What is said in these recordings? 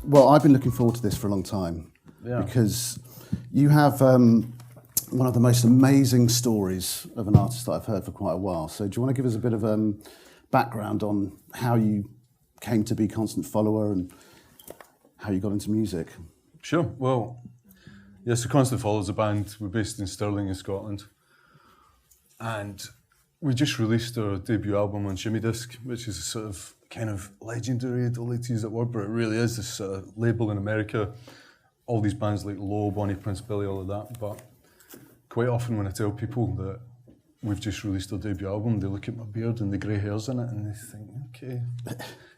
Well, I've been looking forward to this for a long time because you have one of the most amazing stories of an artist that I've heard for quite a while. So do you want to give us a bit of background on how you came to be Constant Follower and how you got into music? Sure. Well, yes, so Constant Follower is a band. We're based in Stirling in Scotland. And we just released our debut album on Shimmy Disc, which is a sort of kind of legendary, I don't like to use that word, but it really is this sort of label in America. All these bands like Low, Bonnie Prince Billy, all of that. But quite often when I tell people that we've just released our debut album, they look at my beard and the grey hairs in it and they think, okay,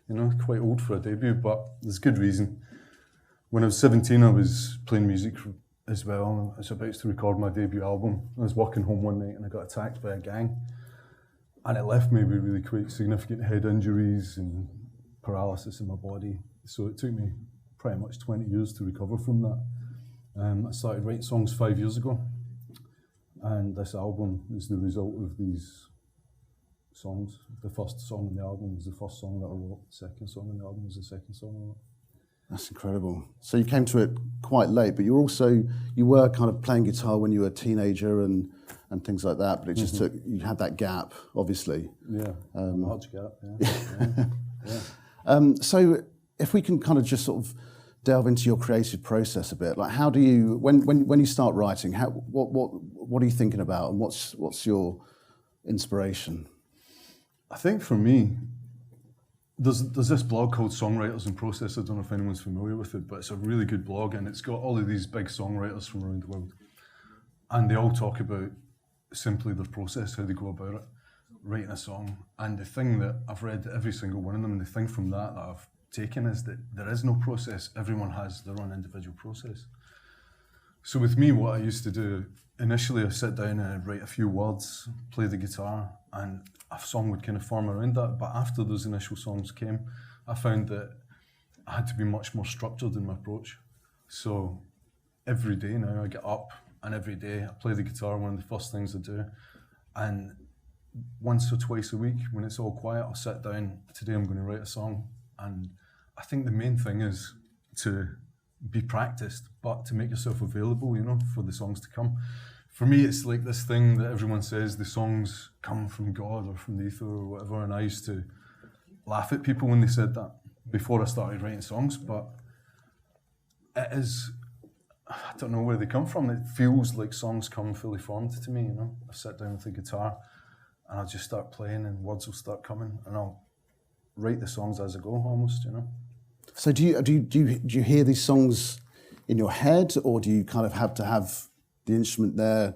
you know, quite old for a debut, but there's good reason. When I was 17, I was playing music as well. I was about to record my debut album. I was walking home one night and I got attacked by a gang. And it left me with really quite significant head injuries and paralysis in my body. So it took me pretty much 20 years to recover from that. I started writing songs 5 years ago. And this album is the result of these songs. The first song on the album was the first song that I wrote. The second song on the album was the second song I wrote. That's incredible. So you came to it quite late, but you were kind of playing guitar when you were a teenager and things like that, but it just took, you had that gap, obviously. Yeah, a large gap, yeah. So if we can kind of just sort of delve into your creative process a bit, like how do you, when you start writing, what are you thinking about and what's your inspiration? I think for me, there's this blog called Songwriters in Process. I don't know if anyone's familiar with it, but it's a really good blog and it's got all of these big songwriters from around the world. And they all talk about simply their process, how they go about it, writing a song. And the thing that I've read every single one of them, and the thing from that I've taken is that there is no process. Everyone has their own individual process. So with me, what I used to do, initially I sit down and I'd write a few words, play the guitar, and a song would kind of form around that. But after those initial songs came, I found that I had to be much more structured in my approach. So every day now I get up and every day I play the guitar, one of the first things I do. And once or twice a week, when it's all quiet, I'll sit down, today I'm going to write a song. And I think the main thing is to be practiced, but to make yourself available, you know, for the songs to come. For me, it's like this thing that everyone says, the songs come from God or from the ether or whatever, and I used to laugh at people when they said that before I started writing songs, but it is, I don't know where they come from. It feels like songs come fully formed to me, you know. I sit down with the guitar and I'll just start playing and words will start coming and I'll write the songs as I go almost, you know. So do you hear these songs in your head, or do you kind of have to have the instrument there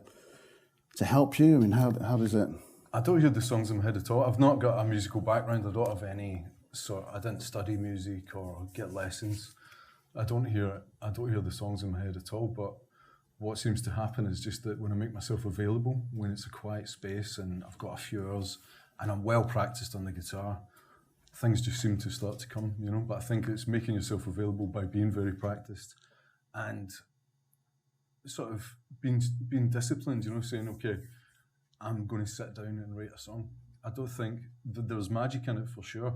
to help you? I mean, how does it? I don't hear the songs in my head at all. I've not got a musical background. I don't have any I didn't study music or get lessons. I don't hear the songs in my head at all. But what seems to happen is just that when I make myself available, when it's a quiet space and I've got a few hours and I'm well practiced on the guitar, things just seem to start to come, you know. But I think it's making yourself available by being very practiced and sort of being disciplined, you know, saying, okay, I'm going to sit down and write a song. I don't think that there's magic in it for sure.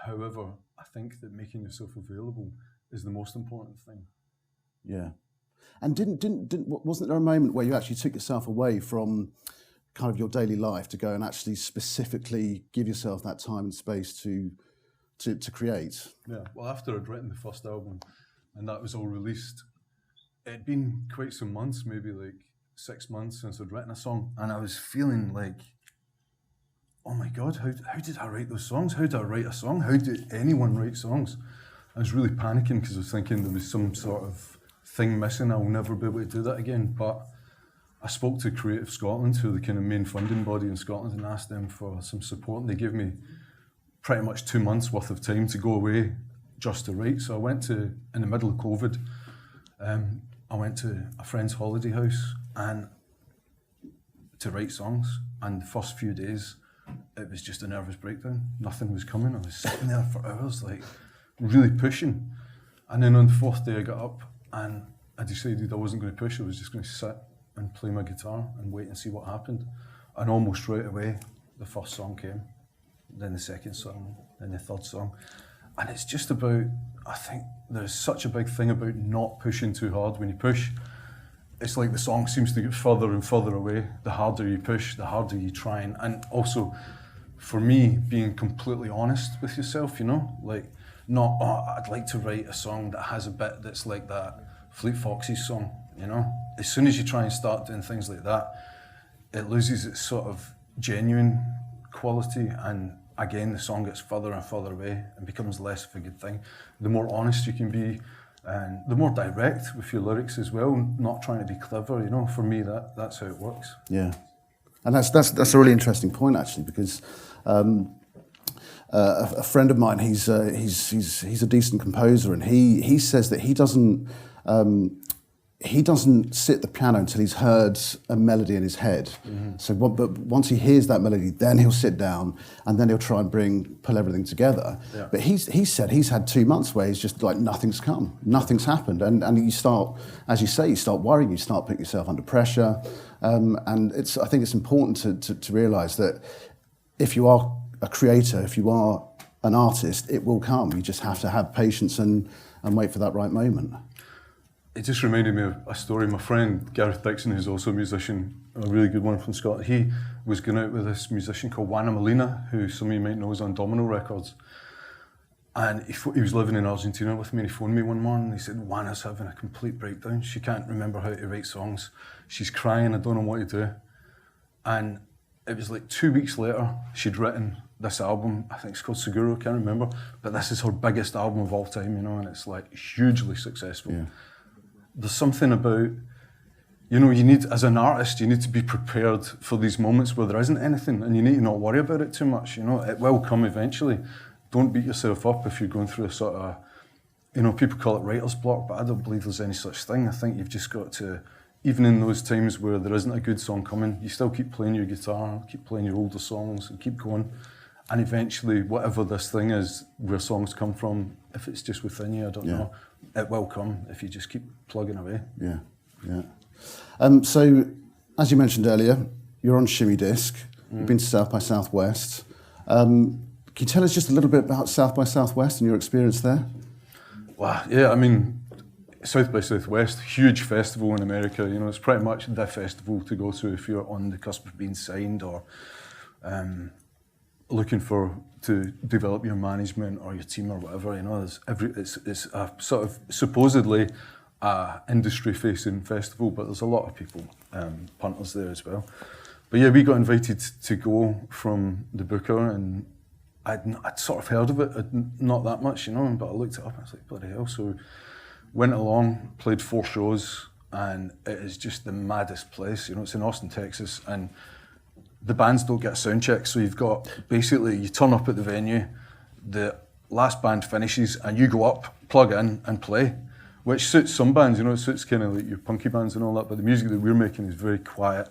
However, I think that making yourself available is the most important thing. Yeah. And wasn't there a moment where you actually took yourself away from kind of your daily life to go and actually specifically give yourself that time and space to create? Yeah. Well, after I'd written the first album and that was all released, it'd been quite some months, maybe like 6 months since I'd written a song, and I was feeling like, oh my God, how did I write those songs? How did I write a song? How did anyone write songs? I was really panicking because I was thinking there was some sort of thing missing. I'll never be able to do that again. But I spoke to Creative Scotland, who are the kind of main funding body in Scotland, and asked them for some support. And they gave me pretty much 2 months worth of time to go away just to write. So I went in the middle of COVID, I went to a friend's holiday house and to write songs. And the first few days, it was just a nervous breakdown. Nothing was coming. I was sitting there for hours, like really pushing. And then on the fourth day, I got up and I decided I wasn't going to push. I was just going to sit and play my guitar and wait and see what happened. And almost right away, the first song came, then the second song, then the third song. And it's just about, I think there's such a big thing about not pushing too hard. When you push, it's like the song seems to get further and further away. The harder you push, the harder you try. And also, for me, being completely honest with yourself, you know, like not, oh, I'd like to write a song that has a bit that's like that Fleet Foxes song, you know. As soon as you try and start doing things like that, it loses its sort of genuine quality, and again, the song gets further and further away and becomes less of a good thing. The more honest you can be, and the more direct with your lyrics as well, not trying to be clever, you know. For me, that's how it works. Yeah, and that's a really interesting point actually, because a friend of mine, he's a decent composer, and he says that he doesn't sit the piano until he's heard a melody in his head. Mm-hmm. So, but once he hears that melody, then he'll sit down and then he'll try and pull everything together. Yeah. But he said he's had 2 months where he's just like nothing's happened, and you start, as you say, you start worrying, you start putting yourself under pressure, and I think it's important to realise that if you are a creator, if you are an artist, it will come. You just have to have patience and wait for that right moment. It just reminded me of a story. My friend Gareth Dixon, who's also a musician, a really good one from Scotland, he was going out with this musician called Juana Molina, who some of you might know is on Domino Records. And he was living in Argentina with me, and he phoned me one morning and he said, Juana's having a complete breakdown. She can't remember how to write songs. She's crying, I don't know what to do. And it was like 2 weeks later, she'd written this album, I think it's called Seguro, I can't remember, but this is her biggest album of all time, you know, and it's like hugely successful. Yeah. There's something about, you know, you need, as an artist, you need to be prepared for these moments where there isn't anything, and you need to not worry about it too much, you know. It will come eventually. Don't beat yourself up if you're going through a sort of, you know, people call it writer's block, but I don't believe there's any such thing. I think you've just got to, even in those times where there isn't a good song coming, you still keep playing your guitar, keep playing your older songs, and keep going. And eventually, whatever this thing is, where songs come from, if it's just within you, I don't know, it will come if you just keep plugging away. Yeah, yeah. So, as you mentioned earlier, you're on Shimmy Disc. You've been to South by Southwest. Can you tell us just a little bit about South by Southwest and your experience there? Well, yeah, I mean, South by Southwest, huge festival in America. You know, it's pretty much the festival to go to if you're on the cusp of being signed or looking to develop your management or your team or whatever. You know, it's a sort of supposedly industry-facing festival, but there's a lot of people, punters there as well. But yeah, we got invited to go from the booker, and I'd sort of heard of it, not that much, you know, but I looked it up and I was like, bloody hell. So went along, played 4 shows, and it is just the maddest place. You know, it's in Austin, Texas, and the bands don't get a sound check, so you've got, basically, you turn up at the venue, the last band finishes, and you go up, plug in, and play, which suits some bands, you know, it suits kind of like your punky bands and all that, but the music that we're making is very quiet.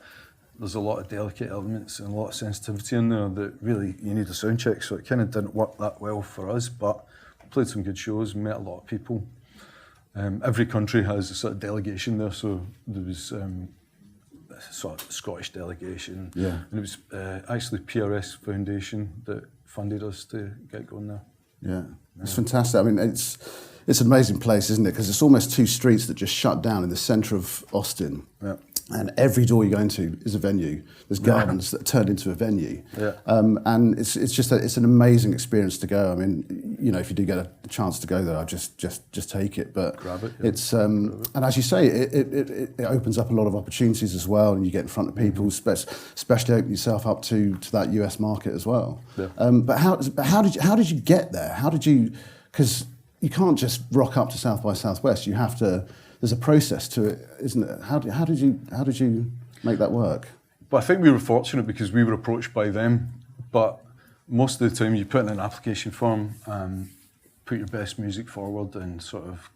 There's a lot of delicate elements and a lot of sensitivity in there that really you need a sound check, so it kind of didn't work that well for us, but we played some good shows, met a lot of people. Every country has a sort of delegation there, so there was a sort of Scottish delegation, and it was actually PRS Foundation that funded us to get going there. Yeah, it's fantastic. I mean, it's an amazing place, isn't it? Because it's almost 2 streets that just shut down in the centre of Austin. Yeah. And every door you go into is a venue. There's gardens that turn into a venue. Yeah. And it's just it's an amazing experience to go. I mean, you know, if you do get a chance to go there, I'll just take it. But grab it. Yeah. It's and as you say, it opens up a lot of opportunities as well, and you get in front of people, especially open yourself up to that US market as well. Yeah. But how did you get there? How did you? Because you can't just rock up to South by Southwest. You have to. There's a process to it, isn't it? How did you make that work? Well, I think we were fortunate because we were approached by them. But most of the time, you put in an application form, put your best music forward, and sort of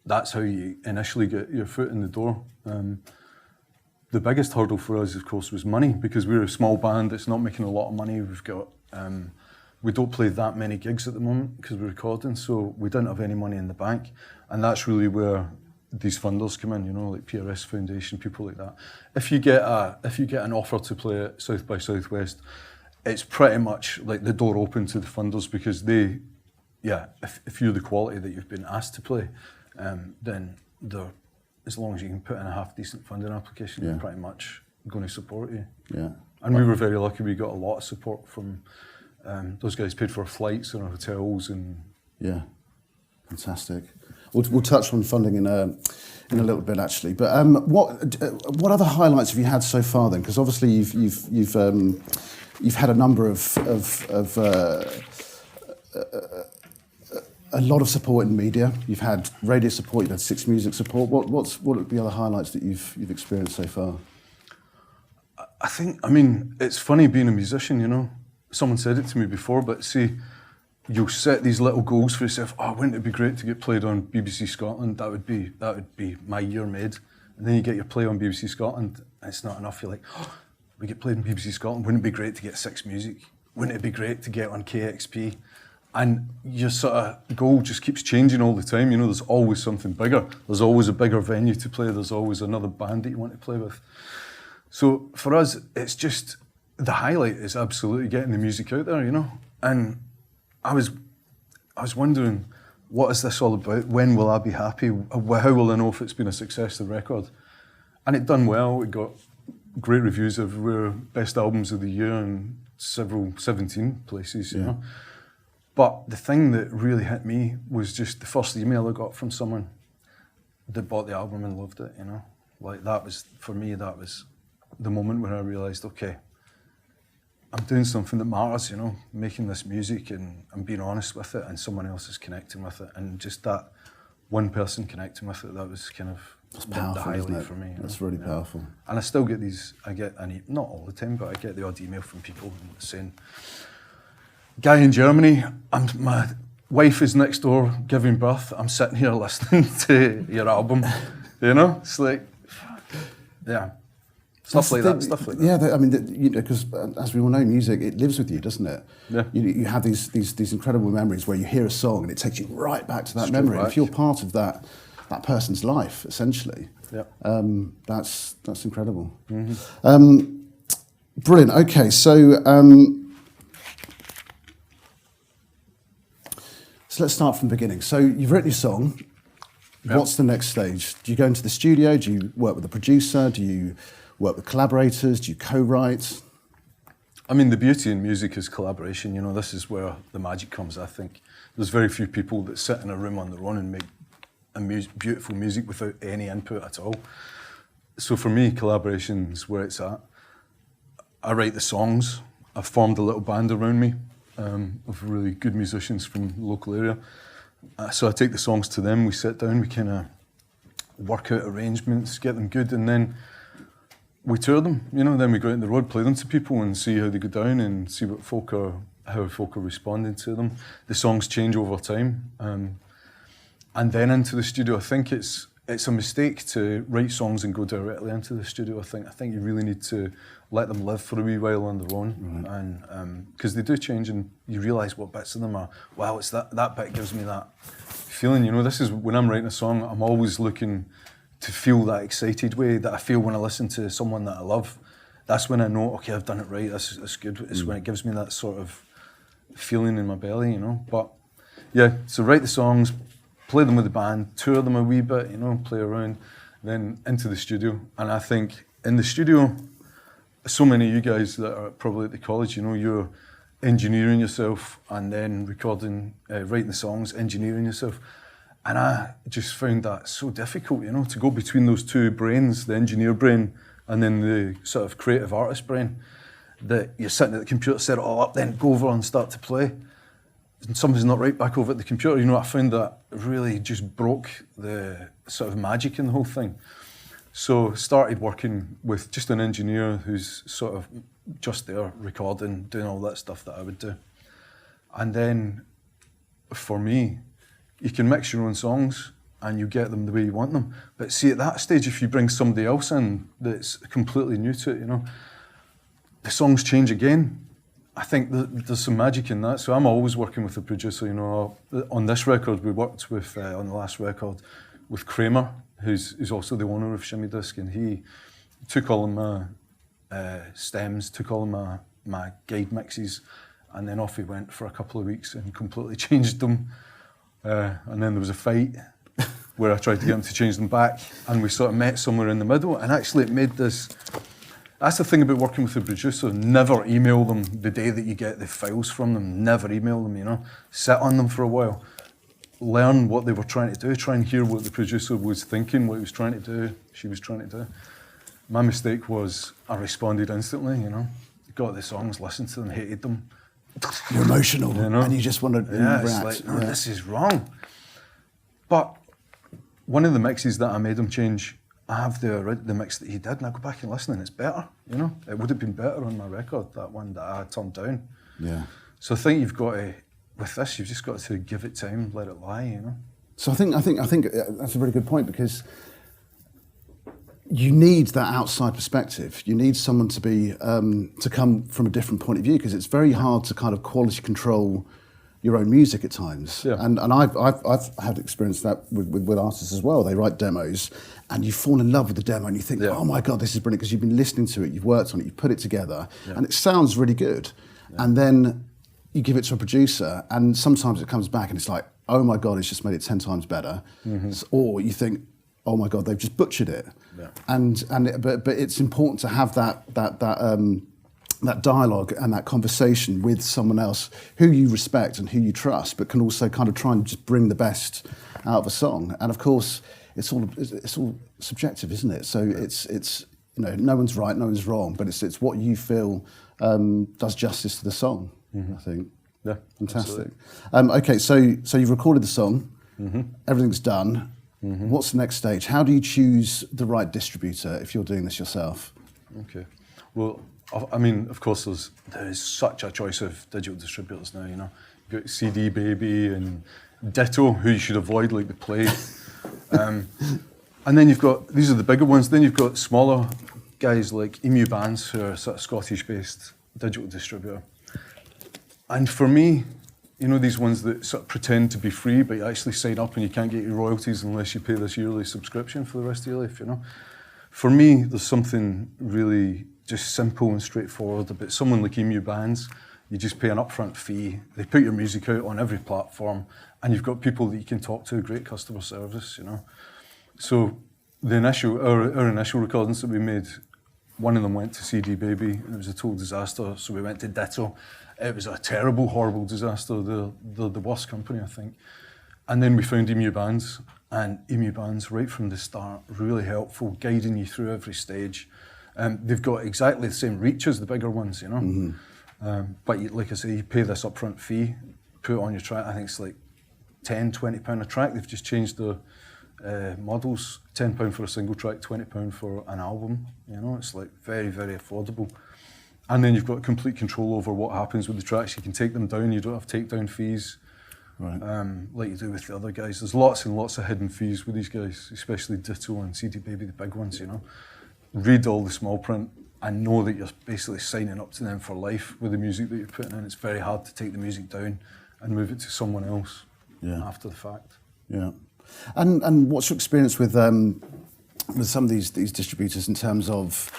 that's how you initially get your foot in the door. The biggest hurdle for us, of course, was money, because we're a small band. It's not making a lot of money. We've got we don't play that many gigs at the moment because we're recording, so we don't have any money in the bank. And that's really where these funders come in, you know, like PRS Foundation, people like that. If you get an offer to play at South by Southwest, it's pretty much like the door open to the funders, because they, if you're the quality that you've been asked to play, then they're, as long as you can put in a half decent funding application, they're pretty much going to support you. Yeah. And we were very lucky. We got a lot of support from those guys. Paid for our flights and our hotels, and yeah, fantastic. We'll touch on funding in a little bit, actually. But what other highlights have you had so far then? Because obviously you've had a number of a lot of support in media. You've had radio support. You've had Six Music support. What are the other highlights that you've experienced so far? I mean, it's funny being a musician, you know. Someone said it to me before, but see, you'll set these little goals for yourself. Oh, wouldn't it be great to get played on BBC Scotland? That would be my year made. And then you get your play on BBC Scotland, and it's not enough. You're like, oh, we get played on BBC Scotland. Wouldn't it be great to get Six Music? Wouldn't it be great to get on KXP? And your sort of goal just keeps changing all the time. You know, there's always something bigger. There's always a bigger venue to play. There's always another band that you want to play with. So for us, it's just, the highlight is absolutely getting the music out there, you know. And I was wondering, what is this all about? When will I be happy? How will I know if it's been a success, the record? And it done well. It got great reviews everywhere, best albums of the year in 17 places, you know. But the thing that really hit me was just the first email I got from someone that bought the album and loved it, you know. Like, that was, for me, that was the moment when I realised, okay, I'm doing something that matters, you know, making this music and being honest with it, and someone else is connecting with it, and just that one person connecting with it, that was kind of the highlight for me. That's really powerful. And I still get not all the time, but I get the odd email from people saying, guy in Germany, my wife is next door giving birth, I'm sitting here listening to your album, you know? It's like, yeah. Stuff like that. Yeah, I mean, you know, because as we all know, music, it lives with you, doesn't it? Yeah. You have these incredible memories where you hear a song and it takes you right back to that memory. If you're part of that person's life, essentially, that's incredible. Mm-hmm. Brilliant. Okay, so let's start from the beginning. So you've written your song. Yep. What's the next stage? Do you go into the studio? Do you work with a producer? Do you work with collaborators? Do you co-write? I mean, the beauty in music is collaboration. You know, this is where the magic comes, I think. There's very few people that sit in a room on their own and make beautiful music without any input at all. So for me, collaboration's where it's at. I write the songs. I've formed a little band around me of really good musicians from the local area. So I take the songs to them, we sit down, we kind of work out arrangements, get them good, and then we tour them, you know. Then we go out on the road, play them to people and see how they go down and see how folk are responding to them. The songs change over time. And then into the studio. I think it's a mistake to write songs and go directly into the studio. I think you really need to let them live for a wee while on their own, and because they do change, and you realise what bits of them are. Wow, it's that bit gives me that feeling. You know, this is when I'm writing a song. I'm always looking to feel that excited way that I feel when I listen to someone that I love. That's when I know, okay, I've done it right. That's good. It's when it gives me that sort of feeling in my belly, you know. But yeah, so write the songs, play them with the band, tour them a wee bit, you know, play around, then into the studio. And I think in the studio, so many of you guys that are probably at the college, you know, you're engineering yourself and then recording, writing the songs, engineering yourself. And I just found that so difficult, you know, to go between those two brains, the engineer brain and then the sort of creative artist brain, that you're sitting at the computer, set it all up, then go over and start to play. And something's not right back over at the computer. You know, I found that really just broke the sort of magic in the whole thing. So started working with just an engineer who's sort of just there recording, doing all that stuff that I would do. And then for me, you can mix your own songs and you get them the way you want them. But see, at that stage, if you bring somebody else in that's completely new to it, you know, the songs change again. I think there's some magic in that. So I'm always working with a producer, you know. On this record, we worked with, on the last record, with Kramer, who's also the owner of Shimmy Disc, and he took all of my stems, took all of my my guide mixes, and then off he went for a couple of weeks and completely changed them. And then there was a fight where I tried to get him to change them back, and we sort of met somewhere in the middle, and actually it made this. That's the thing about working with a producer, never email them the day that you get the files from them, never email them, you know. Sit on them for a while, learn what they were trying to do, try and hear what the producer was thinking, what he was trying to do, she was trying to do. My mistake was I responded instantly, you know. Got the songs, listened to them, hated them. You're emotional, you know? and you just want to react. It's like, no, this is wrong. But one of the mixes that I made him change, I have the mix that he did, and I go back and listen, and it's better, you know. It would have been better on my record, that one that I had turned down. Yeah. So I think you've got to, with this, you've just got to give it time, let it lie, you know. So I think that's a really good point, because you need that outside perspective. You need someone to be to come from a different point of view, because it's very hard to kind of quality control your own music at times. Yeah. And I've had experience that with artists as well. They write demos, and you fall in love with the demo, and you think, oh my God, this is brilliant, because you've been listening to it, you've worked on it, you've put it together, and it sounds really good. Yeah. And then you give it to a producer, and sometimes it comes back and it's like, oh my God, it's just made it 10 times better. Mm-hmm. Or you think, oh my God, they've just butchered it. Yeah. But it's important to have that dialogue and that conversation with someone else who you respect and who you trust, but can also kind of try and just bring the best out of a song. And of course, it's all subjective, isn't it? So it's you know, no one's right, no one's wrong, but it's what you feel does justice to the song. Mm-hmm. I think. Yeah, fantastic. Okay, so you've recorded the song, everything's done. Mm-hmm. What's the next stage? How do you choose the right distributor if you're doing this yourself? Okay, well, I mean, of course, there is such a choice of digital distributors now, you know. You've got CD Baby and Ditto, who you should avoid like the plague. And then you've got, these are the bigger ones, then you've got smaller guys like Emu Bands, who are sort of Scottish-based digital distributor. And for me, you know, these ones that sort of pretend to be free, but you actually sign up and you can't get your royalties unless you pay this yearly subscription for the rest of your life, you know. For me, there's something really just simple and straightforward about someone like Emu Bands. You just pay an upfront fee, they put your music out on every platform, and you've got people that you can talk to, great customer service, you know. So our initial recordings that we made, one of them went to CD Baby, and it was a total disaster, so we went to Ditto. It was a terrible, horrible disaster. They're the worst company, I think. And then we found Emu Bands, and Emu Bands, right from the start, really helpful, guiding you through every stage. They've got exactly the same reach as the bigger ones, you know. Mm-hmm. But like I say, you pay this upfront fee, put it on your track. I think it's like £10, £20 a track. They've just changed the models. £10 for a single track, £20 for an album. You know, it's like very, very affordable. And then you've got complete control over what happens with the tracks. You can take them down, you don't have takedown fees, right. Like you do with the other guys. There's lots and lots of hidden fees with these guys, especially Ditto and CD Baby, the big ones, you know. Read all the small print and know that you're basically signing up to them for life with the music that you're putting in. It's very hard to take the music down and move it to someone else after the fact. Yeah. And what's your experience with some of these distributors in terms of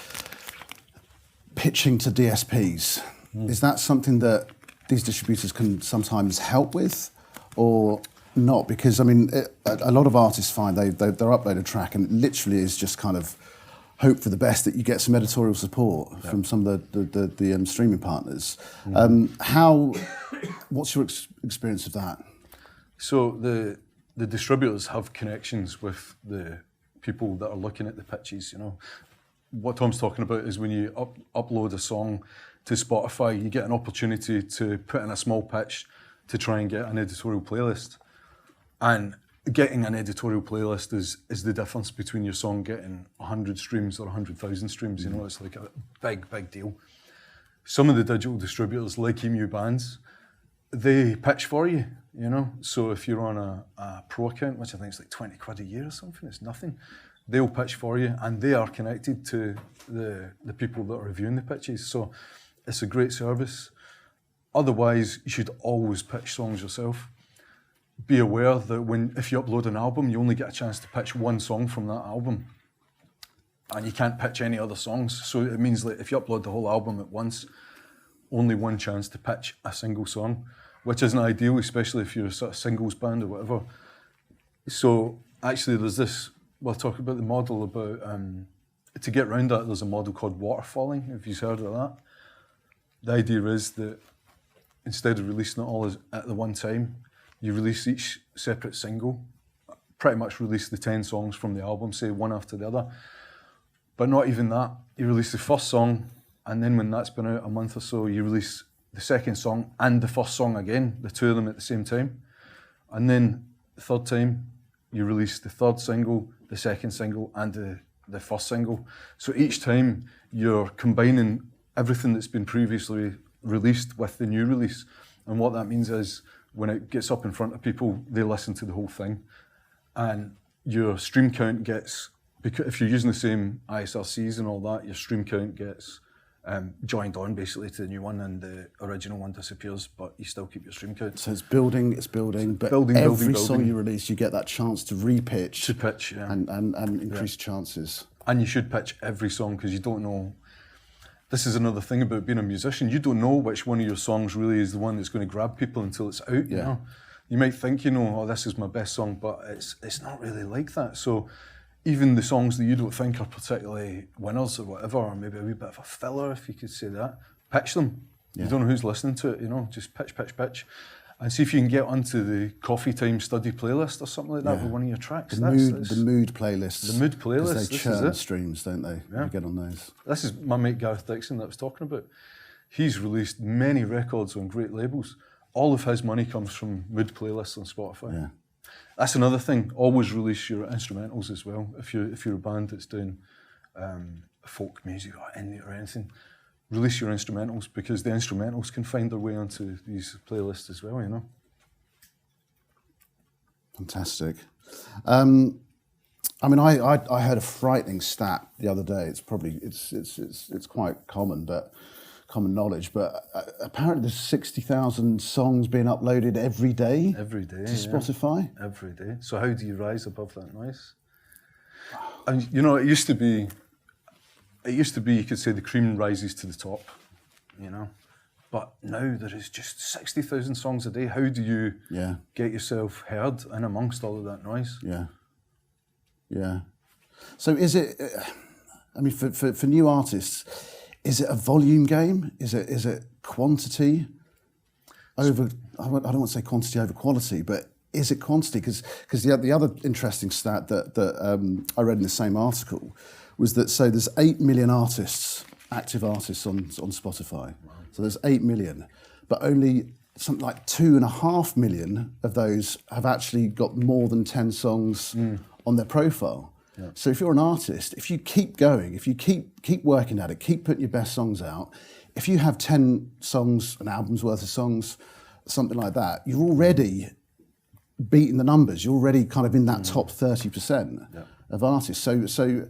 pitching to DSPs? Is that something that these distributors can sometimes help with, or not? Because I mean, a lot of artists find they'll upload a track and it literally is just kind of hope for the best that you get some editorial support from some of the streaming partners. What's your experience of that? So the distributors have connections with the people that are looking at the pitches, you know. What Tom's talking about is when you upload a song to Spotify, you get an opportunity to put in a small pitch to try and get an editorial playlist. And getting an editorial playlist is the difference between your song getting 100 streams or 100,000 streams. You know, it's like a big, big deal. Some of the digital distributors, like Emu Bands, they pitch for you, you know. So if you're on a pro account, which I think is like 20 quid a year or something, it's nothing. They'll pitch for you, and they are connected to the people that are reviewing the pitches. So it's a great service. Otherwise, you should always pitch songs yourself. Be aware that if you upload an album, you only get a chance to pitch one song from that album. And you can't pitch any other songs. So it means that if you upload the whole album at once, only one chance to pitch a single song, which isn't ideal, especially if you're a sort of singles band or whatever. So actually there's this, we'll talk about the model about, to get around that, there's a model called waterfalling, if you've heard of that. The idea is that instead of releasing it all at the one time, you release each separate single, pretty much release the 10 songs from the album, say one after the other. But not even that. You release the first song, and then when that's been out a month or so, you release the second song and the first song again, the two of them at the same time. And then the third time, you release the third single, the second single, and the first single. So each time, you're combining everything that's been previously released with the new release. And what that means is, when it gets up in front of people, they listen to the whole thing. And your stream count gets, because if you're using the same ISRCs and all that, your stream count gets joined on basically to the new one, and the original one disappears, but you still keep your stream count. So it's building, but every song you release, you get that chance to re-pitch. To pitch, yeah. And increase chances. And you should pitch every song, because you don't know. This is another thing about being a musician. You don't know which one of your songs really is the one that's going to grab people until it's out, you know. You might think, you know, oh, this is my best song, but it's not really like that. So even the songs that you don't think are particularly winners or whatever, or maybe a wee bit of a filler, if you could say that, pitch them. Yeah. You don't know who's listening to it, you know, just pitch. And see if you can get onto the coffee time study playlist or something like that with one of your tracks. The mood playlists. The mood playlists. They churn streams, don't they? Yeah. You get on those. This is my mate Gareth Dixon that I was talking about. He's released many records on great labels. All of his money comes from mood playlists on Spotify. Yeah. That's another thing. Always release your instrumentals as well. If you're a band that's doing folk music or indie or anything, release your instrumentals, because the instrumentals can find their way onto these playlists as well, you know. Fantastic. I mean, I heard a frightening stat the other day. It's probably it's quite common knowledge, but apparently there's 60,000 songs being uploaded every day. Every day to Spotify. Every day. So how do you rise above that noise? And you know, it used to be, you could say the cream rises to the top, you know. But now there is just 60,000 songs a day. How do you get yourself heard in amongst all of that noise? Yeah. So is it, I mean, for new artists, is it a volume game? Is it quantity over, I don't want to say quantity over quality, but is it quantity? Because the other interesting stat that I read in the same article was that, so there's 8 million active artists on Spotify. Wow. So there's 8 million, but only something like 2.5 million of those have actually got more than 10 songs on their profile. Yeah. So if you're an artist, if you keep going, if you keep working at it, keep putting your best songs out, if you have 10 songs, an album's worth of songs, something like that, you're already beating the numbers. You're already kind of in that top 30% of artists. So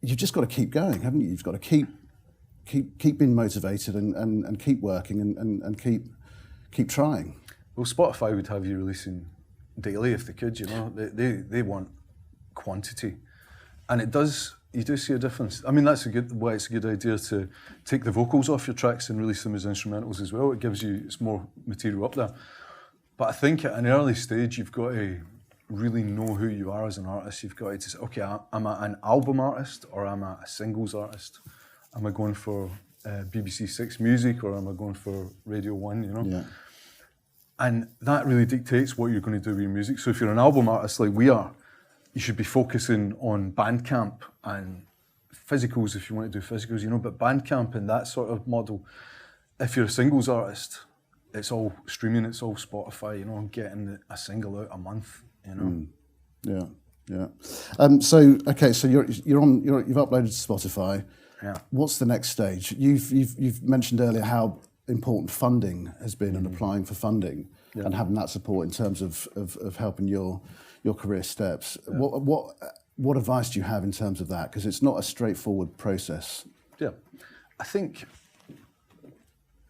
you've just got to keep going, haven't you? You've got to keep being motivated and keep working and keep trying. Well, Spotify would have you releasing daily if they could, you know. They want quantity. And you do see a difference. I mean, it's a good idea to take the vocals off your tracks and release them as instrumentals as well. It gives you, it's more material up there. But I think at an early stage, you've got to really know who you are as an artist. You've got to say, okay, am I an album artist or am I a singles artist? Am I going for BBC Six Music or am I going for Radio 1, you know? Yeah. And that really dictates what you're going to do with your music. So if you're an album artist like we are, you should be focusing on Bandcamp and physicals if you want to do physicals, you know, but Bandcamp and that sort of model. If you're a singles artist, it's all streaming, it's all Spotify, you know, getting a single out a month, you know. Yeah. So you've uploaded to Spotify. Yeah. What's the next stage? You've mentioned earlier how important funding has been and applying for funding and having that support in terms of helping your career steps. Yeah. What advice do you have in terms of that? Because it's not a straightforward process. Yeah, I think,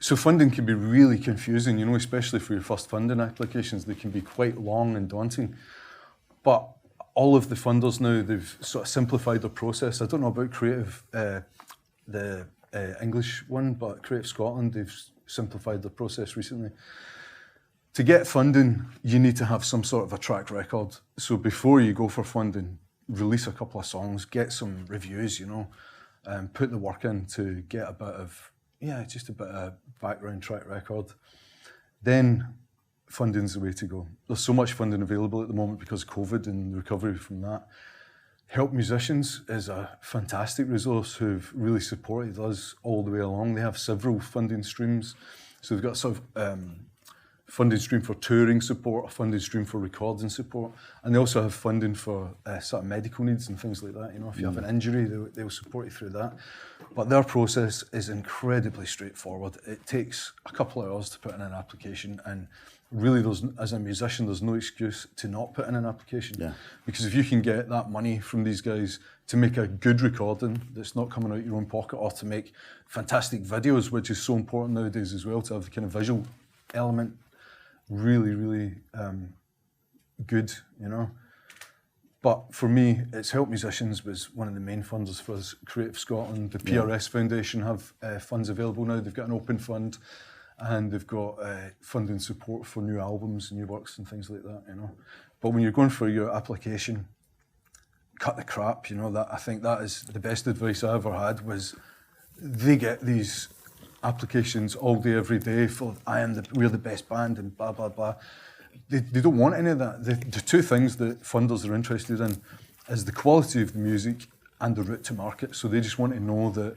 so funding can be really confusing, you know, especially for your first funding applications. They can be quite long and daunting. But all of the funders now, they've sort of simplified their process. I don't know about creative, the English one, but Creative Scotland, they've simplified the process recently. To get funding, you need to have some sort of a track record. So before you go for funding, release a couple of songs, get some reviews, put the work in to get a bit of, just a bit of background track record. Then funding's the way to go. There's so much funding available at the moment because of COVID and the recovery from that. Help Musicians is a fantastic resource who've really supported us all the way along. They have several funding streams. So they've got sort of funding stream for touring support, a funding stream for recording support, and they also have funding for sort of medical needs and things like that. If you have an injury, they'll support you through that. But their process is incredibly straightforward. It takes a couple of hours to put in an application, and really, as a musician, there's no excuse to not put in an application. Yeah. Because if you can get that money from these guys to make a good recording that's not coming out your own pocket, or to make fantastic videos, which is so important nowadays as well, to have the kind of visual element, really, really good, But for me, it's Help Musicians was one of the main funders for us. Creative Scotland, the PRS Foundation have funds available now. They've got an open fund, and they've got funding support for new albums, new works and things like that, But when you're going for your application, cut the crap, that I think that is the best advice I ever had. Was they get these applications all day, every day for we're the best band and blah, blah, blah. They don't want any of that. The two things that funders are interested in is the quality of the music and the route to market. So they just want to know that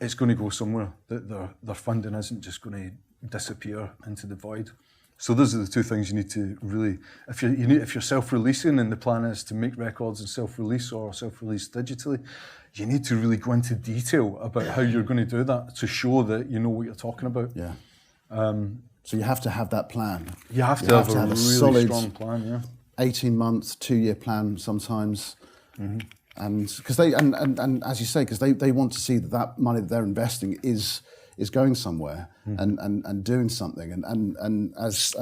it's going to go somewhere, that their funding isn't just going to disappear into the void. So those are the two things you need to really, if you're self-releasing and the plan is to make records and self-release or self-release digitally, you need to really go into detail about how you're going to do that to show that you know what you're talking about. Yeah. So you have to have that plan. You have to have a really solid strong plan, yeah. 18 months, 2-year plan sometimes. Mm-hmm. And because and as you say, because they want to see that money that they're investing is going somewhere and doing something. And as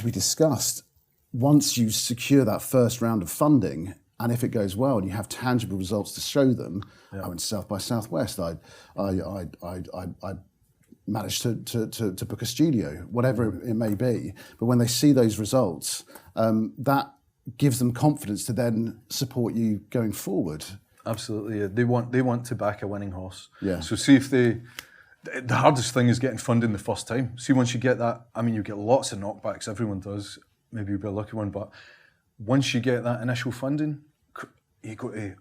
we discussed, once you secure that first round of funding, and if it goes well and you have tangible results to show them, I went to South by Southwest. I managed to book a studio, whatever it may be. But when they see those results, that gives them confidence to then support you going forward. Absolutely, yeah. They want to back a winning horse. Yeah. So see if the hardest thing is getting funding the first time. See, once you get that, you get lots of knockbacks. Everyone does. Maybe you'll be a lucky one, but once you get that initial funding, you go to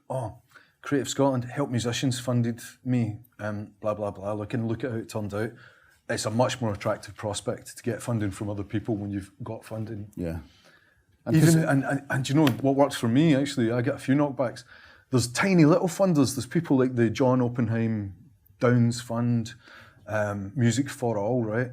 Creative Scotland, Help Musicians funded me, blah blah blah. Look at how it turned out. It's a much more attractive prospect to get funding from other people when you've got funding. Yeah. And you know what works for me, actually, I get a few knockbacks. There's tiny little funders. There's people like the John Oppenheim Downs Fund, Music for All, right?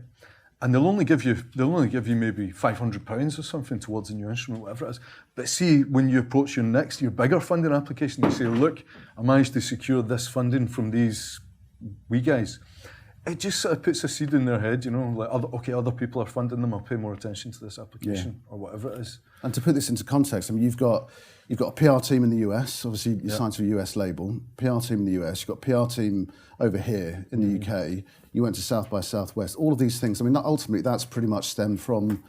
And they'll only give you maybe £500 or something towards a new instrument, whatever it is. But see, when you approach your bigger funding application, you say, look, I managed to secure this funding from these wee guys. It just sort of puts a seed in their head, like, other people are funding them, I'll pay more attention to this application or whatever it is. And to put this into context, you've got a PR team in the US, obviously you signed to a US label, PR team in the US, you've got PR team over here in the UK, you went to South by Southwest, all of these things, ultimately that's pretty much stemmed from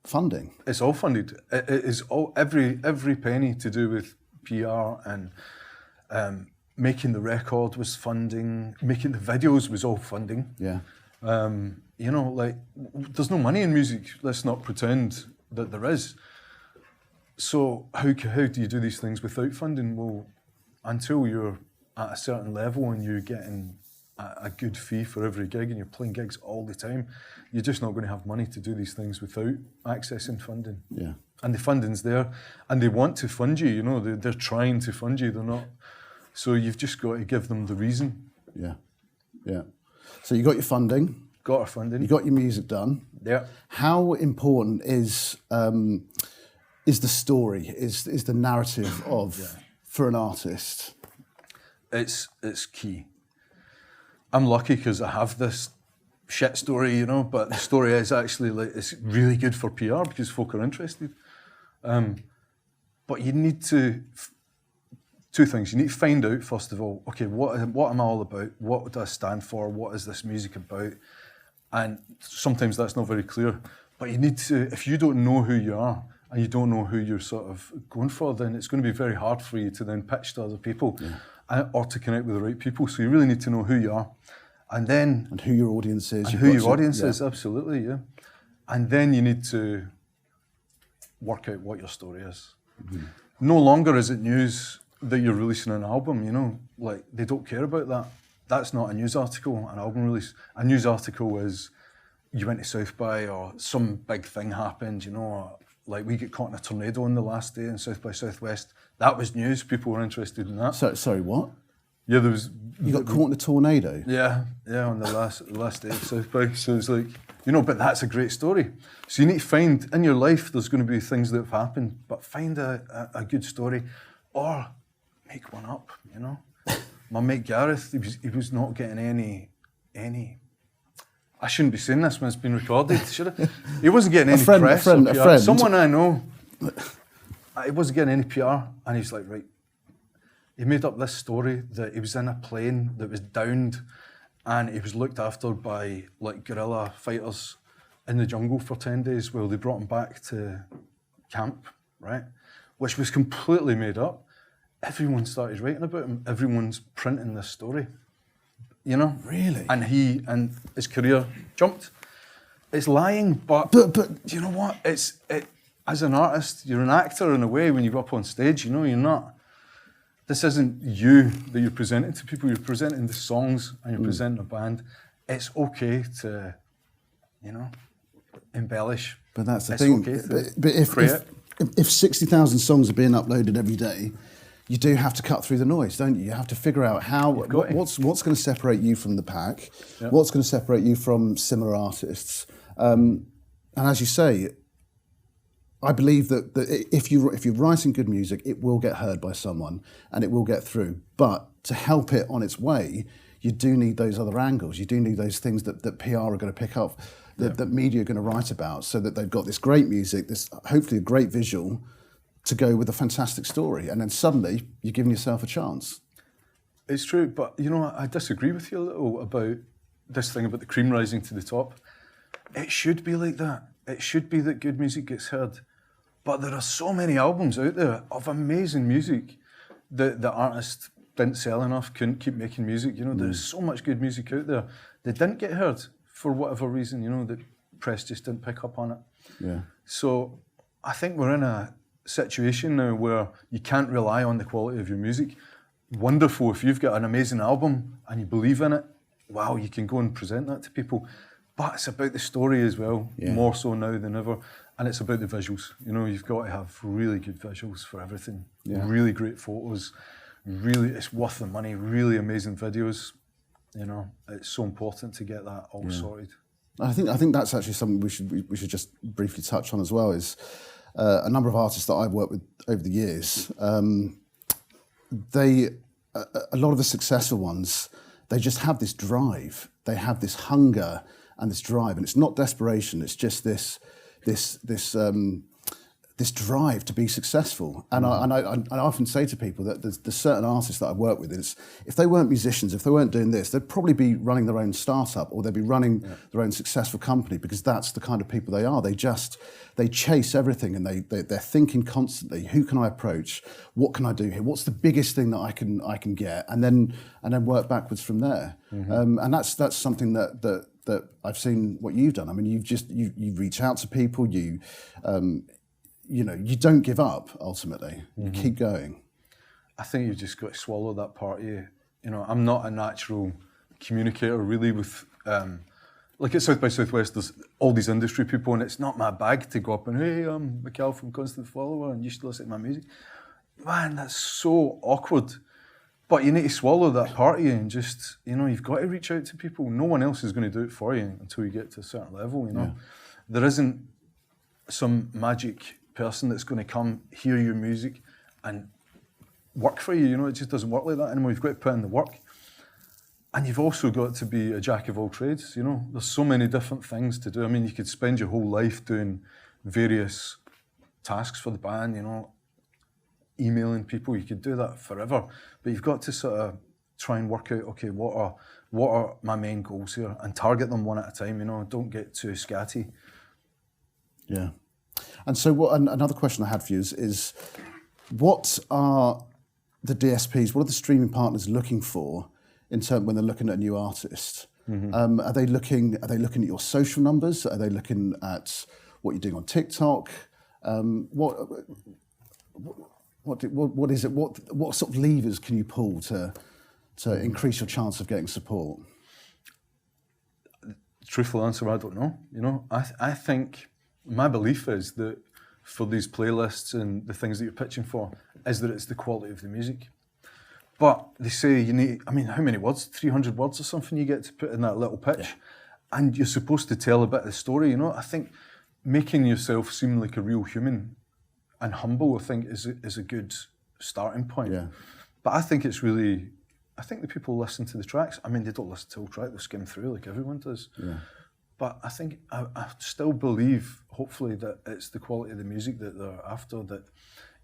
funding. It's all funded. It is all, every penny to do with PR and making the record was funding, making the videos was all funding. Yeah. There's no money in music, let's not pretend that there is. So how do you do these things without funding? Well, until you're at a certain level and you're getting a good fee for every gig and you're playing gigs all the time, you're just not going to have money to do these things without accessing funding. Yeah. And the funding's there, and they want to fund you, they're trying to fund you, they're not. So you've just got to give them the reason. Yeah, yeah. So you got your funding. Got our funding. You got your music done. Yeah. How important is the story, is the narrative of for an artist? It's key. I'm lucky because I have this shit story, but the story is actually it's really good for PR because folk are interested. But you need to two things. You need to find out, first of all, okay, what am I all about? What do I stand for? What is this music about? And sometimes that's not very clear. But you need to, if you don't know who you are and you don't know who you're sort of going for, then it's going to be very hard for you to then pitch to other people or to connect with the right people. So you really need to know who you are. And then... And who your audience is. And who your audience is, absolutely, yeah. And then you need to work out what your story is. Mm-hmm. No longer is it news that you're releasing an album, you know, like they don't care about that. That's not a news article, an album release. A news article is you went to South by or some big thing happened, you know, or like we get caught in a tornado on the last day in South by Southwest. That was news, people were interested in that. Sorry, what? Yeah, there was... You got caught in a tornado? Yeah, on the last day of South by. So it's like, you know, but that's a great story. So you need to find, in your life, there's going to be things that have happened, but find a good story or make one up, you know. My mate Gareth, he was not getting any... I shouldn't be saying this when it's been recorded, should I? He wasn't getting any press or PR. A friend. Someone I know, he wasn't getting any PR, and he's like, right, he made up this story that he was in a plane that was downed and he was looked after by like guerrilla fighters in the jungle for 10 days while they brought him back to camp, right? Which was completely made up. Everyone started writing about him. Everyone's printing this story, you know? Really? And his career jumped. It's lying, but you know what? As an artist, you're an actor in a way when you go up on stage, you know, you're not... This isn't you that you're presenting to people. You're presenting the songs and you're presenting a band. It's okay to, you know, embellish. But that's the thing. Okay but if 60,000 songs are being uploaded every day, you do have to cut through the noise, don't you? You have to figure out what's going to separate you from the pack, what's going to separate you from similar artists. And as you say, I believe that if you're writing good music, it will get heard by someone and it will get through. But to help it on its way, you do need those other angles. You do need those things that PR are going to pick up, that media are going to write about, so that they've got this great music, this hopefully a great visual to go with a fantastic story. And then suddenly you're giving yourself a chance. It's true, but you know, I disagree with you a little about this thing about the cream rising to the top. It should be like that. It should be that good music gets heard. But there are so many albums out there of amazing music that the artist didn't sell enough, couldn't keep making music. You know, there's so much good music out there that didn't get heard for whatever reason, you know, the press just didn't pick up on it. Yeah. So I think we're in a situation now where you can't rely on the quality of your music. Wonderful if you've got an amazing album and you believe in it, wow, you can go and present that to people. But it's about the story as well, more so now than ever. And it's about the visuals. You know, you've got to have really good visuals for everything. Yeah. Really great photos. Really, it's worth the money. Really amazing videos. You know, it's so important to get that all sorted. I think that's actually something we should just briefly touch on as well. Is a number of artists that I've worked with over the years. A lot of the successful ones, they just have this drive. They have this hunger and this drive, and it's not desperation. It's just this drive to be successful. And I often say to people that there's certain artists that I work with, if they weren't musicians, if they weren't doing this, they'd probably be running their own startup or they'd be running their own successful company, because that's the kind of people they are. They chase everything, and they're thinking constantly, who can I approach? What can I do here? What's the biggest thing that I can get? And then work backwards from there. Mm-hmm. And that's something that I've seen what you've done. I mean, you reach out to people, you don't give up, ultimately. Mm-hmm. You keep going. I think you've just got to swallow that part of you. You know, I'm not a natural communicator, really, with... like at South by Southwest, there's all these industry people, and it's not my bag to go up and, hey, I'm MacAll from Constant Follower, and you should listen to my music. Man, that's so awkward. But you need to swallow that part of you and just, you know, you've got to reach out to people. No one else is going to do it for you until you get to a certain level, you know. Yeah. There isn't some magic person that's going to come, hear your music and work for you, you know. It just doesn't work like that anymore. You've got to put in the work. And you've also got to be a jack of all trades, you know. There's so many different things to do. I mean, you could spend your whole life doing various tasks for the band, you know. emailing people. You could do that forever, but you've got to sort of try and work out, okay, what are my main goals here, and target them one at a time. Don't get too scatty. Yeah. And so another question I had for you is what are the DSPs, what are the streaming partners looking for in terms when they're looking at a new artist? Mm-hmm. Are they looking at your social numbers? Are they looking at what you're doing on TikTok? What is it? What sort of levers can you pull to increase your chance of getting support? Truthful answer, I don't know. I think my belief is that for these playlists and the things that you're pitching for, is that it's the quality of the music. But they say you need, how many words? 300 words or something you get to put in that little pitch. Yeah. And you're supposed to tell a bit of the story, I think making yourself seem like a real human and humble, I think, is a good starting point. Yeah. But I think the people listen to the tracks. They don't listen to the whole track, they skim through like everyone does. Yeah. But I think, I still believe, hopefully, that it's the quality of the music that they're after. That,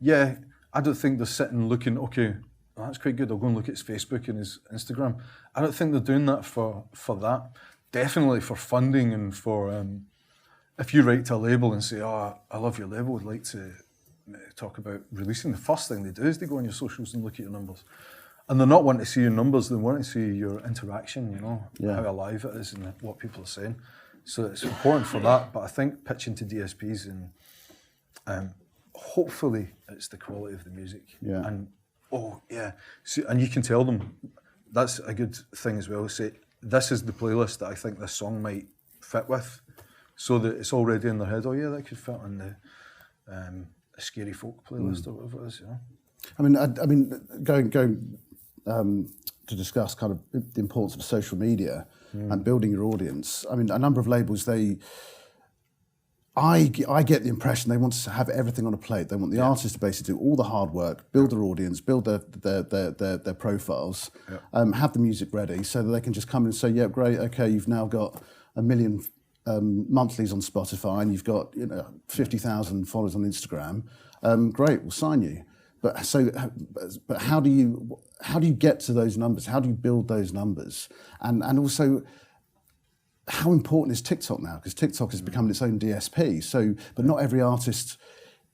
yeah, I don't think they're sitting looking, okay, well, that's quite good, I'll go and look at his Facebook and his Instagram. I don't think they're doing that for that. Definitely for funding and for, if you write to a label and say, oh, I love your label, I'd like to talk about releasing, the first thing they do is they go on your socials and look at your numbers. And they're not wanting to see your numbers, they want to see your interaction, how alive it is and what people are saying. So it's important for that, but I think pitching to DSPs and hopefully it's the quality of the music. Yeah. And and you can tell them, that's a good thing as well. Say, this is the playlist that I think this song might fit with, so that it's already in their head. Oh yeah, that could fit on the Scary Folk playlist or whatever it is. Going to discuss kind of the importance of social media and building your audience. A number of labels, I get the impression they want to have everything on a plate. They want the artist to basically do all the hard work, build their audience, build their profiles, have the music ready so that they can just come in and say, yeah, great, okay, you've now got 1 million monthlies on Spotify and you've got 50,000 followers on Instagram. Great, we'll sign you. But how do you get to those numbers? How do you build those numbers? And also, how important is TikTok now? Because TikTok has become its own DSP. But not every artist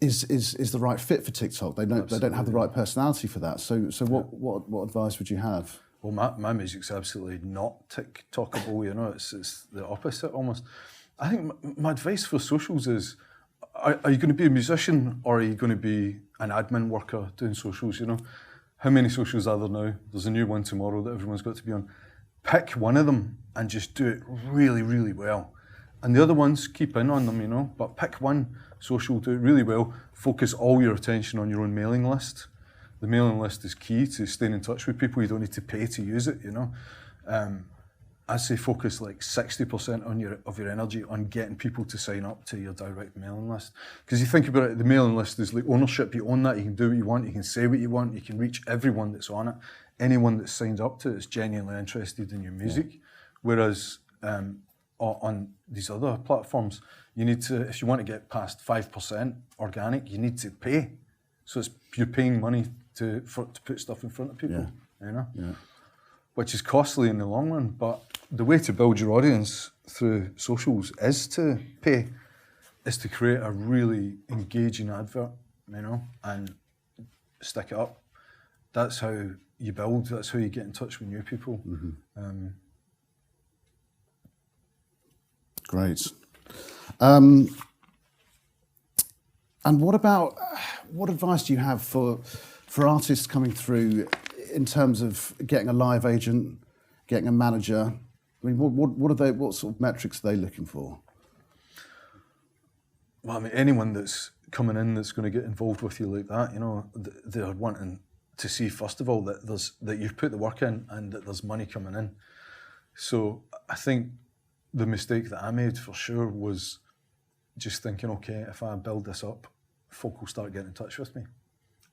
is the right fit for TikTok. They don't have the right personality for that. So what advice would you have? Well, my music's absolutely not TikTokable. It's the opposite almost. I think my advice for socials is, are you going to be a musician or are you going to be an admin worker doing socials? How many socials are there now? There's a new one tomorrow that everyone's got to be on. Pick one of them and just do it really, really well. And the other ones, keep in on them, but pick one social, do it really well. Focus all your attention on your own mailing list. The mailing list is key to staying in touch with people. You don't need to pay to use it, I'd say focus like 60% of your energy on getting people to sign up to your direct mailing list. Because you think about it, the mailing list is like ownership. You own that, you can do what you want, you can say what you want, you can reach everyone that's on it. Anyone that signs up to it is genuinely interested in your music. Yeah. Whereas on these other platforms, you need to, if you want to get past 5% organic, you need to pay. So you're paying money to put stuff in front of people, Yeah. Which is costly in the long run. But the way to build your audience through socials is to pay, is to create a really engaging advert, and stick it up. That's how you build, that's how you get in touch with new people. Mm-hmm. Great. And what advice do you have for artists coming through in terms of getting a live agent, getting a manager? What sort of metrics are they looking for? Well, anyone that's coming in that's going to get involved with you like that, they're wanting to see, first of all, that you've put the work in and that there's money coming in. So I think the mistake that I made for sure was just thinking, okay, if I build this up, folk will start getting in touch with me.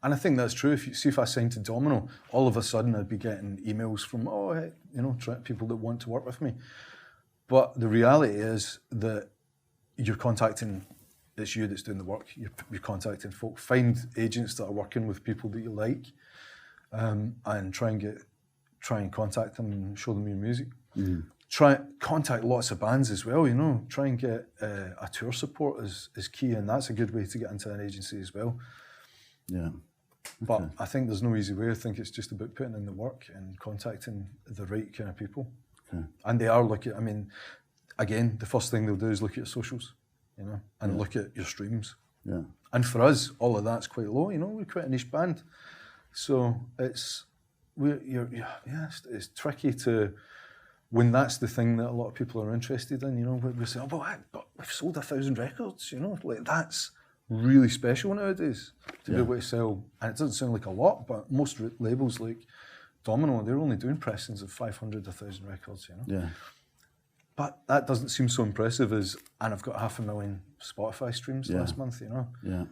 And I think that's true. If I signed to Domino, all of a sudden I'd be getting emails from, people that want to work with me. But the reality is that you're contacting it's you that's doing the work. You're contacting folk. Find agents that are working with people that you like, and try and contact them and show them your music. Try contact lots of bands as well. Try and get a tour support is key, and that's a good way to get into an agency as well. Yeah. Okay. But I think there's no easy way. I think it's just about putting in the work and contacting the right kind of people. Okay. And they are looking. I mean, again, the first thing they'll do is look at your socials, and look at your streams. Yeah. And for us, all of that's quite low. We're quite a niche band, so it's tricky to. When that's the thing that a lot of people are interested in, we say, but we've sold 1,000 records, like that's really special nowadays to be able to sell. And it doesn't sound like a lot, but most labels like Domino, they're only doing pressings of 500, 1,000 records, Yeah. But that doesn't seem so impressive and I've got 500,000 Spotify streams last month, Yeah.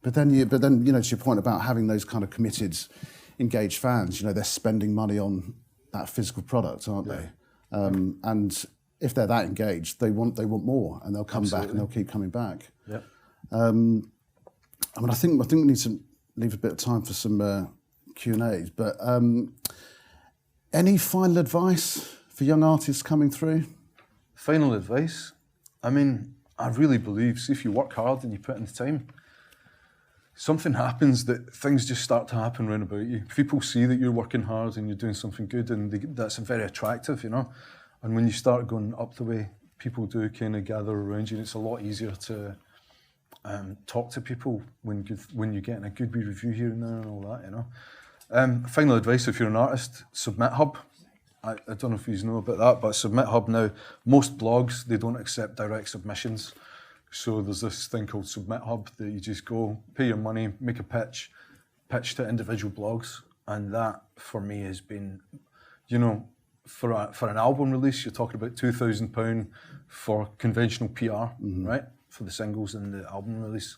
But then, to your point about having those kind of committed, engaged fans, they're spending money on that physical product, aren't they? And if they're that engaged, they want more, and they'll come back and they'll keep coming back. Yeah. I think we need to leave a bit of time for some Q&As. But any final advice for young artists coming through? Final advice? I mean, I really believe, see, if you work hard and you put in the time, something happens that things just start to happen round about you. People see that you're working hard and you're doing something good, and that's very attractive, And when you start going up the way, people do kind of gather around you, and it's a lot easier to talk to people when you're getting a good wee review here and there and all that, Final advice, if you're an artist, Submit Hub. I don't know if you know about that, but Submit Hub now, most blogs, they don't accept direct submissions. So there's this thing called Submit Hub that you just go, pay your money, make a pitch to individual blogs. And that, for me, has been, for an album release, you're talking about £2,000 for conventional PR, right? For the singles and the album release.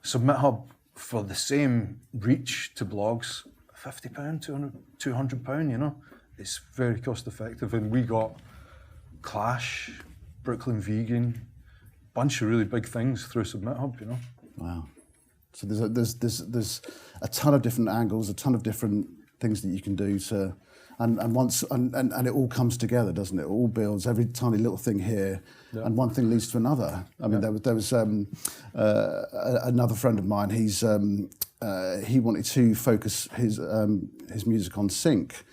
Submit Hub, for the same reach to blogs, £50, £200, It's very cost effective. And we got Clash, Brooklyn Vegan, bunch of really big things through Submit Hub, Wow. So there's a ton of different angles, a ton of different things that you can do to, and it all comes together, doesn't it? It all builds, every tiny little thing here, and one thing leads to another. I mean, there was another friend of mine. He wanted to focus his music on sync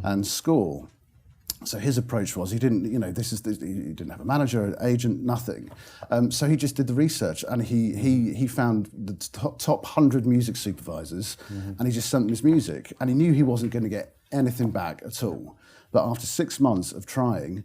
and score. So his approach was he didn't have a manager, an agent, nothing. So he just did the research, and he found the top 100 music supervisors, and he just sent them his music, and he knew he wasn't going to get anything back at all. But after 6 months of trying,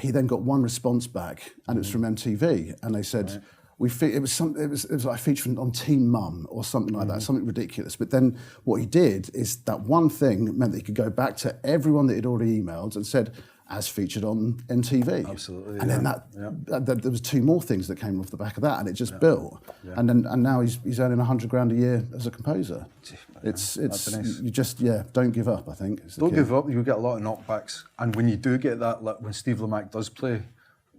he then got one response back, and it was from MTV, and they said. It was like featured on Teen Mum or something like that, something ridiculous. But then what he did is that one thing meant that he could go back to everyone that he'd already emailed and said, as featured on MTV. Absolutely. And then there was 2 more things that came off the back of that, and it just built. Yeah. And now he's earning $100,000 a year as a composer. It's nice. You just don't give up. I think don't give up. You'll get a lot of knockbacks, and when you do get that, like when Steve Lamacq does play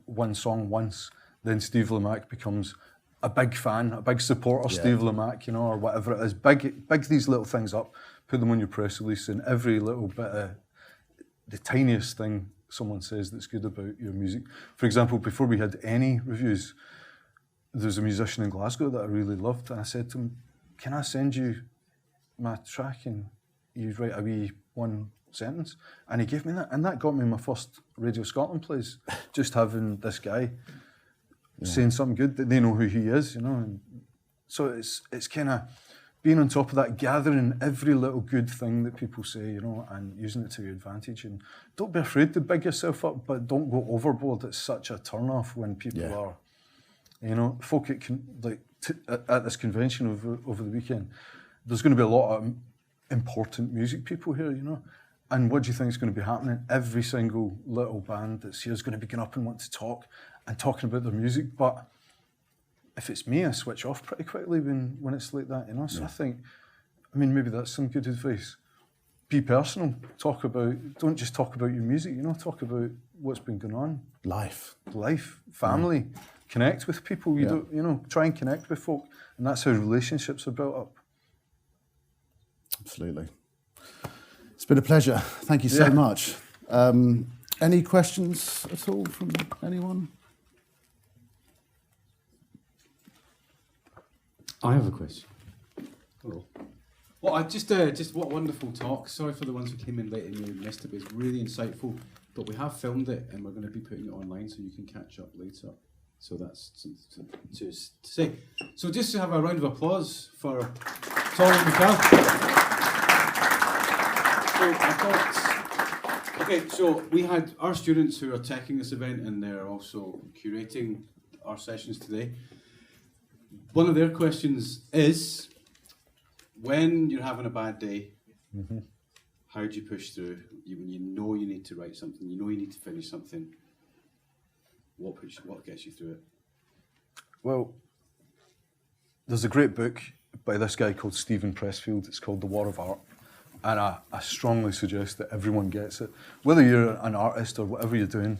one song once. Then Steve Lamacq becomes a big fan, a big supporter of Steve Lamacq, or whatever it is. Big these little things up, put them on your press release, and every little bit of the tiniest thing someone says that's good about your music. For example, before we had any reviews, there's a musician in Glasgow that I really loved, and I said to him, "Can I send you my track and you write a wee one sentence?" And he gave me that, and that got me my first Radio Scotland plays, just having this guy saying something good that they know who he is, and so it's kind of being on top of that, gathering every little good thing that people say, and using it to your advantage. And don't be afraid to big yourself up, but don't go overboard. It's such a turn-off when people are, folk at this convention over the weekend. There's going to be a lot of important music people here, And what do you think is going to be happening? Every single little band that's here is going to be going up and want to talk and talking about their music. But if it's me, I switch off pretty quickly when it's like that, So I think, maybe that's some good advice. Be personal. Don't just talk about your music, talk about what's been going on. Life, family. connect with people. You don't, you know, try and connect with folk, and that's how relationships are built up. Absolutely. It's been a pleasure. Thank you so much. Any questions at all from anyone? I have a question. Hello. Well, just what a wonderful talk. Sorry for the ones who came in late and you missed it. It was really insightful. But we have filmed it and we're going to be putting it online so you can catch up later. So that's to say. So just to have a round of applause for Tom and McAll. So we had our students who are teching this event and they're also curating our sessions today. One of their questions is, when you're having a bad day, how do you push through? When you know you need to write something, you know you need to finish something, what gets you through it? Well, there's a great book by this guy called Stephen Pressfield. It's called The War of Art. And I strongly suggest that everyone gets it. Whether you're an artist or whatever you're doing,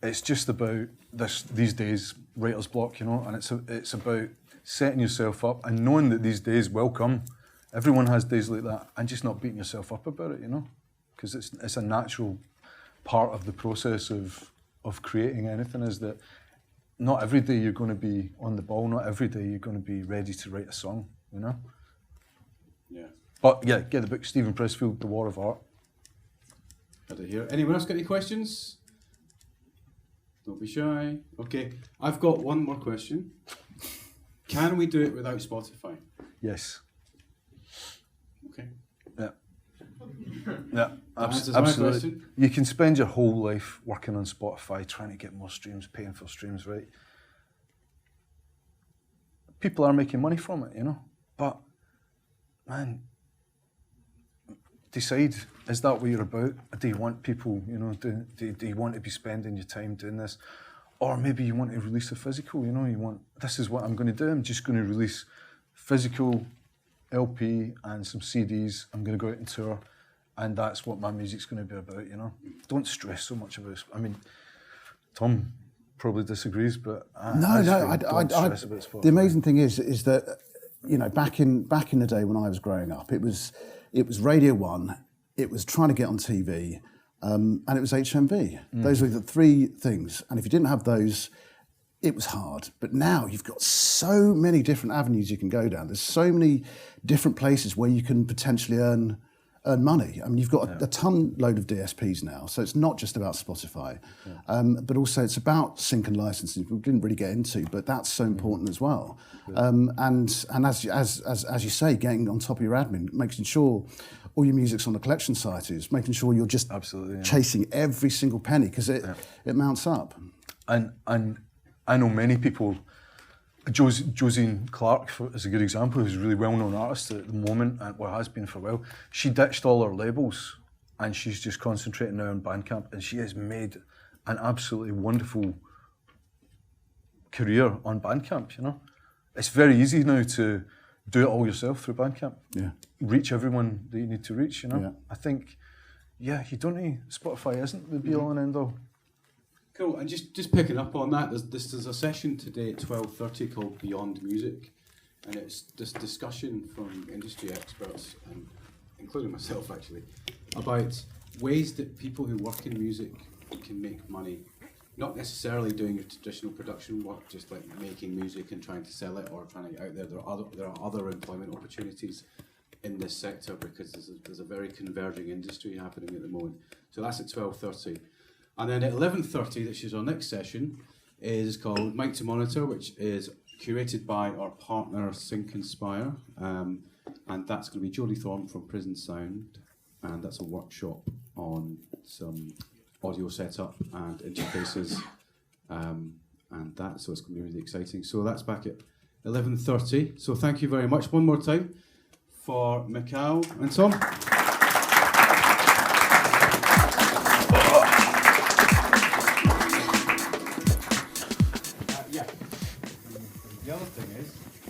it's just about these days, writer's block, you know, and it's about setting yourself up and knowing that these days will come. Everyone has days like that, and just not beating yourself up about it, you know, because it's a natural part of the process of creating anything, is that not every day you're going to be on the ball, not every day you're going to be ready to write a song, you know? Yeah. But yeah, get the book, Stephen Pressfield, The War of Art. Had it here. Anyone else got any questions? Don't be shy. Okay, I've got one more question. Can we do it without Spotify? Yes. Okay. Yeah. Yeah, answers my absolutely. question. You can spend your whole life working on Spotify, trying to get more streams, paying for streams, right? People are making money from it, you know, but man, decide, is that what you're about? Do you want people, you know, do you want to be spending your time doing this? Or maybe you want to release a physical, you know, this is what I'm going to do. I'm just going to release physical LP and some CDs. I'm going to go out and tour, and that's what my music's going to be about, you know. Don't stress so much about it. I mean, Tom probably disagrees, but the amazing thing is that, you know, back in the day when I was growing up, it was Radio 1, it was trying to get on TV, and it was HMV. Those were the three things, and if you didn't have those, it was hard. But now you've got so many different avenues you can go down. There's so many different places where you can potentially earn money. I mean, you've got a ton load of DSPs now, so it's not just about Spotify, but also it's about sync and licensing, we didn't really get into, but that's so important as well. And as you say, getting on top of your admin, making sure all your music's on the collection site, is making sure you're just chasing every single penny, because it mounts up. And I know many people. Josine Clark is a good example, who's a really well-known artist at the moment, and has been for a while. She ditched all her labels and she's just concentrating now on Bandcamp, and she has made an absolutely wonderful career on Bandcamp, you know. It's very easy now to do it all yourself through Bandcamp. Yeah. Reach everyone that you need to reach, you know. Yeah. I think, you don't need, Spotify isn't the be-all and end-all. Cool, and just picking up on that, there's a session today at 12:30 called Beyond Music, and it's this discussion from industry experts, including myself actually, about ways that people who work in music can make money, not necessarily doing your traditional production work, just like making music and trying to sell it or trying to get out there. There are other employment opportunities in this sector, because there's a very converging industry happening at the moment. So that's at 12:30. And then at 11:30, which is our next session, is called Mic to Monitor, which is curated by our partner Sync Inspire, and that's going to be Jodie Thorne from Prison Sound, and that's a workshop on some audio setup and interfaces, so it's going to be really exciting. So that's back at 11:30. So thank you very much one more time for McAll and Tom.